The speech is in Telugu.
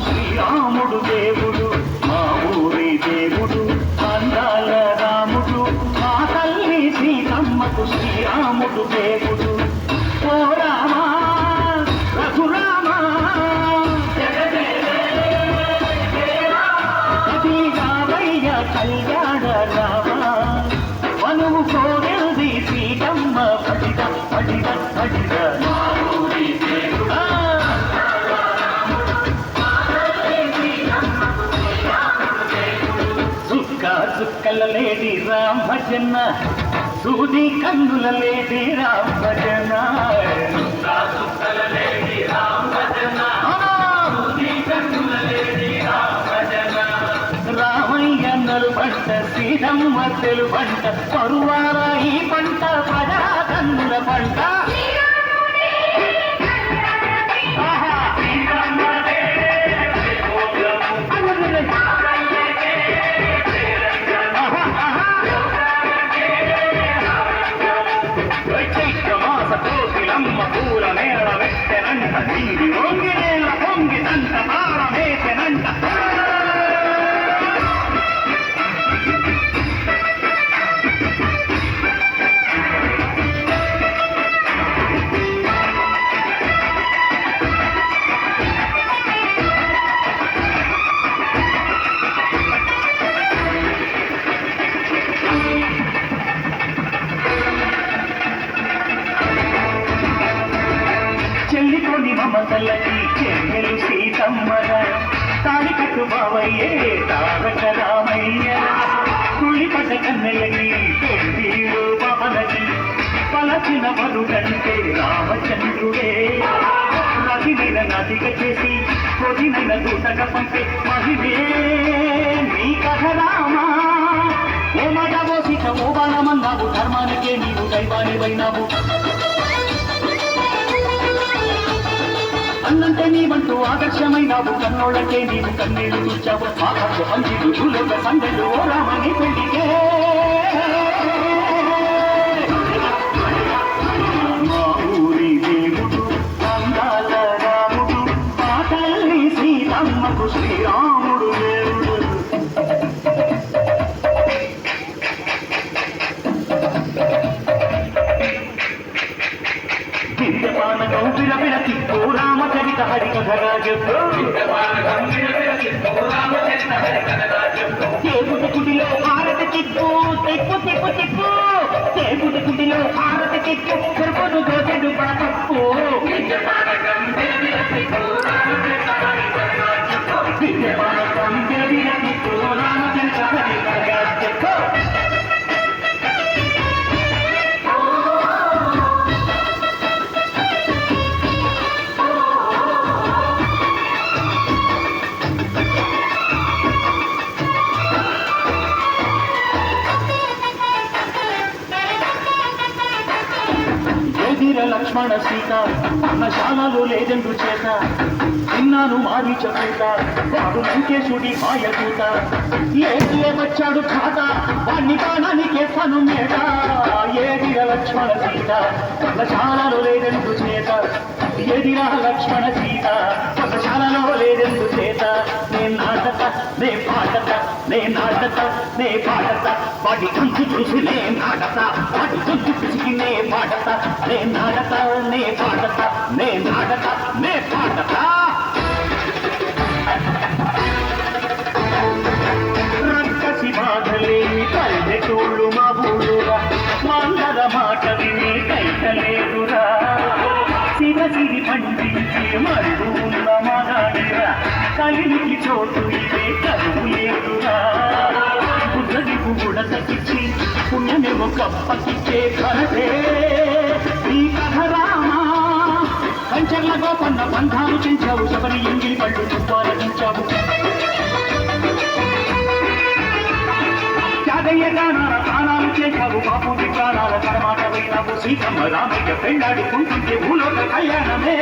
శ్రీరాముడు దేవుడు మా ఊరి దేవుడు అందాల రాముడు మా తల్లి సీతమ్మకు శ్రీరాముడు దేవుడు ఓ రామా రఘురామా అది రామయ్య కళ్యాణ రామా మనువు కోరేది సీతమ్మ పడిద పడిద పడిద మా ఊరి దేవుడా చుక్కల లేడి రామ భజన సూది కన్నుల లేడి రామ భజన చుక్కల లేడి రామ భజన సూది కన్నుల లేడి రామ భజన రామయ్య నలు పంట సీతమ్మ తెలు పంట పరువార ఈ పంట ప్రజా కన్నుల పంట పూల మేళ వెట్టెనంట నీడి వంగి నేల పొంగి దంట తాళమేసెనంట చెల్లికొని మమతలకి చెల్లెలు సీతమ్మర తాడి కట్టు బావయ్యే తారక రామయ్య కుళ్ళిపడ్డ కన్నెలకి పెళ్ళిలో పవనకి పలచిన మరుగంటే రామచంద్రుడే నదినైన నదిక చేసి కొదినైన దూతక పంపే మహిమే నీ కథ రామా ఓ మగవో సీత ఓ బాణమన్నావు ధర్మానికే నీవు దైవానివైనావు అన్నంటే నీవంటూ ఆదర్శమైనావు కన్నోళ్ళకే నీవు కన్నీళ్లు చూచావు ఆకాశ పంచిలు భూలోక సందెలు ఓ రామని పెళ్లికే మా ఊరి దేవుడు అందాల రాముడు మా తల్లి సీతమ్మకు శ్రీరాముడు దేవుడు విద్యమానకం విరవిరతి ఓ రామచరిత హరికథగా చెప్పు దేవుడి గుడిలో హారతి తిప్పు తిప్పు తిప్పు తిప్పు దేవుడి గుడిలో హారతి తిప్పు తిరుపతి గోచెడు పడతప్పు విద్యమానకం విరవిరతి ఓ రామచరిత హరికథగా చెప్పు లక్ష్మణ సీత అన్నశాలలో లేజెండు చేత విన్నాను మారి చెప్పుట వాడు లంకేశుడి మాయదూత ఏడియే వచ్చాడు ఖాత వాణ్ణి బాణానికేస్తాను మేట ఏడిర లక్ష్మణ సీత అన్నశాలలో లేజెండు చేత ఏడిరా లక్ష్మణ సీత అన్నశాలలో లేజెండు చేత నే నాటత నే పాటత నే నాటత నే పాటత వాటి గుంజు చూసి నే నాటత వాటి గుంజు పిసికి నే పాటత నే నాటత నే పాటత నే నాటత నే పాటత రక్కసి బాధలే కలిమికి చోటు ఇదే కరువు లేదురా బుద్ధది కూడా తగ్గించి పుణ్యమేమో కప్పకిచ్చే ఘనతే ఈ కథ రామా కంచెర్ల గోపన్న బంధాలు చెంచావు శబరి ఎంగిలి పళ్ళు చుప్పాలకించావు త్యాగయ్య గానాల తానాలు చేశావు బాపూజీ ప్రాణాల కరమాట వైనావు సీతమ్మ రామయ్య పెళ్ళాడుకుంటుంటే భూలోక కళ్యాణమే